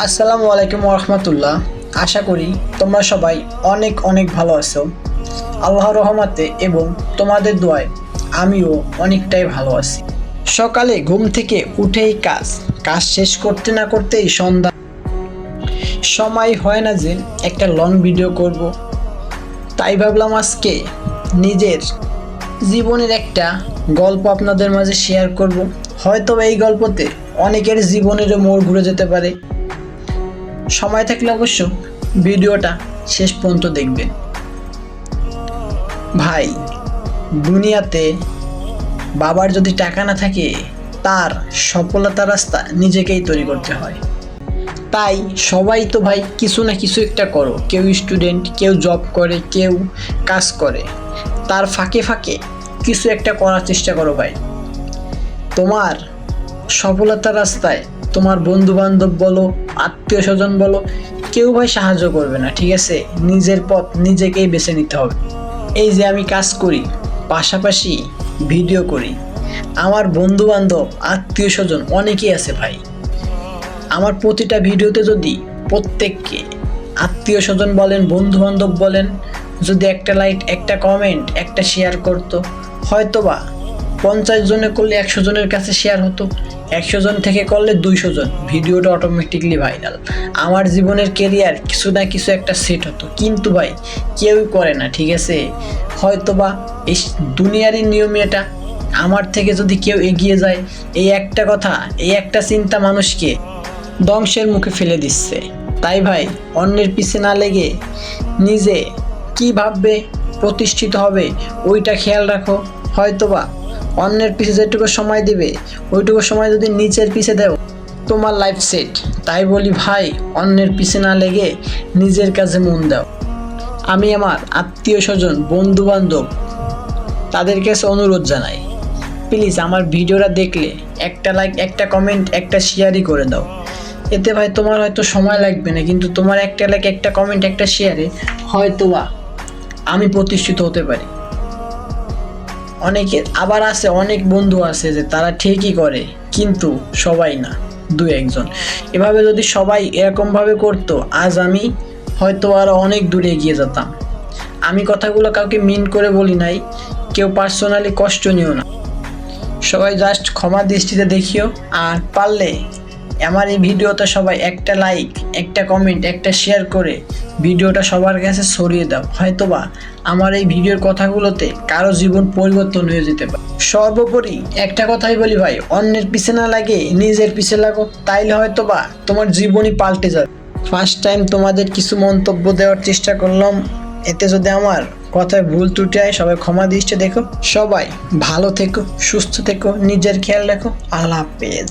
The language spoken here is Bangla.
আসসালামু আলাইকুম রহমতুল্লাহ। আশা করি তোমরা সবাই অনেক অনেক ভালো আছো। আল্লাহর রহমতে এবং তোমাদের দোয়ায় আমিও অনেকটাই ভালো আছি। সকালে ঘুম থেকে উঠেই কাজ কাজ শেষ করতে না করতেই সন্ধ্যা। সময় হয় না যে একটা লং ভিডিও করব, তাই ভাবলাম আজকে নিজের জীবনের একটা গল্প আপনাদের মাঝে শেয়ার করব। হয়তো এই গল্পতে অনেকের জীবনেরও মোড় ঘুরে যেতে পারে। সময় থাকলে অবশ্য ভিডিওটা শেষ পর্যন্ত দেখবেন। ভাই, দুনিয়াতে বাবার যদি টাকা না থাকে, তার সফলতার রাস্তা নিজেকেই তৈরি করতে হয়। তাই সবাই তো ভাই কিছু না কিছু একটা করো, কেউ স্টুডেন্ট, কেউ জব করে, কেউ কাজ করে, তার ফাঁকে ফাঁকে কিছু একটা করার চেষ্টা করো ভাই। তোমার সফলতার রাস্তায় তোমার বন্ধু বান্ধব বলো, আত্মীয় স্বজন বলো, কেউ ভাই সাহায্য করবে না, ঠিক আছে? নিজের পথ নিজেকেই বেছে নিতে হবে। এই যে আমি কাজ করি, পাশাপাশি ভিডিও করি, আমার বন্ধু বান্ধব আত্মীয় স্বজন অনেকেই আছে ভাই। আমার প্রতিটা ভিডিওতে যদি প্রত্যেককে আত্মীয় স্বজন বলেন, বন্ধু বান্ধব বলেন, যদি একটা লাইক, একটা কমেন্ট, একটা শেয়ার করতো, হয়তোবা 50 জনে করলে 100 জনের কাছে শেয়ার হতো, 100 জন থেকে করলে 200 জন, ভিডিওটা অটোমেটিকলি ভাইরাল। আমার জীবনের কেরিয়ার কিছু না কিছু একটা সেট হতো, কিন্তু ভাই কেউই করে না, ঠিক আছে? হয়তোবা এই দুনিয়ারই নিয়ম এটা। আমার থেকে যদি কেউ এগিয়ে যায়, এই একটা কথা, এই একটা চিন্তা মানুষকে ধ্বংসের মুখে ফেলে দিচ্ছে। তাই ভাই, অন্যের পিছে না লেগে নিজে কি ভাববে, প্রতিষ্ঠিত হবে, ওইটা খেয়াল রাখো। হয়তোবা অন্যের পিছে যেটুকু সময় দিবে, ওইটুকু সময় যদি নিচের পিছে দেও, তোমার লাইফ সেট। তাই বলি ভাই, অন্যের পিছে না লেগে নিজের কাজে মন দাও। আমি আমার আত্মীয় স্বজন, বন্ধু বান্ধব, তাদের কাছে অনুরোধ জানাই, প্লিজ আমার ভিডিওটা দেখলে একটা লাইক, একটা কমেন্ট, একটা শেয়ারই করে দাও। এতে ভাই তোমার হয়তো সময় লাগবে না, কিন্তু তোমার একটা লাইক, একটা কমেন্ট, একটা শেয়ারে হয়তোবা আমি প্রতিষ্ঠিত হতে পারি। অনেকের আবার আছে, অনেক বন্ধু আছে যে তারা ঠিকই করে, কিন্তু সবাই না, দু একজন। এভাবে যদি সবাই এরকমভাবে করতো, আজ আমি হয়তো আরও অনেক দূরে এগিয়ে যেতাম। আমি কথাগুলো কাউকে মিন করে বলি নাই, কেউ পার্সোনালি কষ্ট নিও না। সবাই জাস্ট ক্ষমা দৃষ্টিতে দেখিও। আর পারলে আমার এই ভিডিওতে সবাই একটা লাইক, একটা কমেন্ট, একটা শেয়ার করে ভিডিওটা সবার কাছে ছড়িয়ে দাও। হয়তোবা আমার এই ভিডিওর কথাগুলোতে কারো জীবন পরিবর্তন হয়ে যেতে পারে। সর্বোপরি একটা কথাই বলি ভাই, অন্যের পিছে না লাগে নিজের পিছে লাগো, তাইলে হয়তোবা তোমার জীবনই পাল্টে যাবে। ফার্স্ট টাইম তোমাদের কিছু মন্তব্য দেওয়ার চেষ্টা করলাম, এতে যদি আমার কথায় ভুল ত্রুটি হয় সবাই ক্ষমা দৃষ্টি দেখো। সবাই ভালো থেকো, সুস্থ থেকো, নিজের খেয়াল রাখো। আল্লাহ হাফেজ।